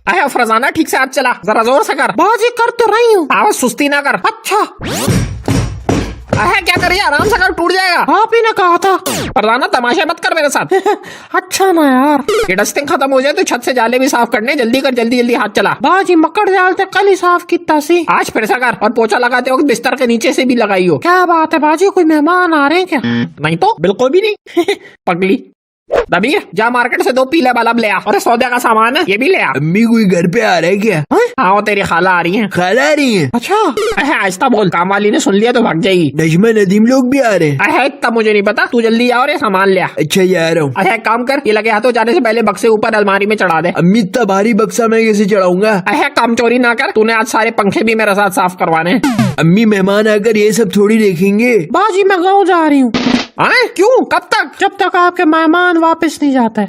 अरे फरजाना ठीक से हाथ चला, जरा जोर से कर। बाजी कर तो रही हूँ। आवाज सुस्ती ना कर। अच्छा अरे क्या करिए, आराम से कर, टूट जाएगा। आप ही ने कहा था। फरजाना तमाशे मत कर मेरे साथ। अच्छा ना यार, ये डस्टिंग खत्म हो जाए तो छत से जाले भी साफ करने, जल्दी कर, जल्दी जल्दी हाथ चला। बाजी मकड़ जाल तो कल ही साफ किया सी। आज फिर से कर, और पोछा लगाते वक्त बिस्तर के नीचे से भी लगाई हो। क्या बात है बाजी, कोई मेहमान आ रहे हैं क्या? नहीं तो बिल्कुल भी नहीं। पगली दबीर, जा मार्केट से 2 पीले बल्ब ले आ, और सौदे का सामान है ये भी ले आ। अम्मी कोई घर पे आ रहा है क्या? हाँ वो तेरी खाला आ रही है। खाला आ रही है? अच्छा आहिस्ता बोल, काम वाली ने सुन लिया तो भाग जाएगी। नजमा नदीम लोग भी आ रहे हैं? अरे इतना मुझे नहीं पता, तू जल्दी जा और ये सामान ले आ। अच्छा जा रहा हूँ। अरे एक काम कर, ये लगे हाथों जाने से पहले बक्से ऊपर अलमारी में चढ़ा दे। अम्मी इतना भारी बक्सा मैं कैसे चढ़ाऊंगा? अरे काम चोरी ना कर, तूने आज सारे पंखे भी मेरे साथ साफ करवाने हैं। अम्मी मेहमान आकर ये सब थोड़ी देखेंगे। बाजी मैं गाँव जा रही हूँ। हाँ क्यों, कब तक? जब तक आपके मेहमान वापस नहीं जाते।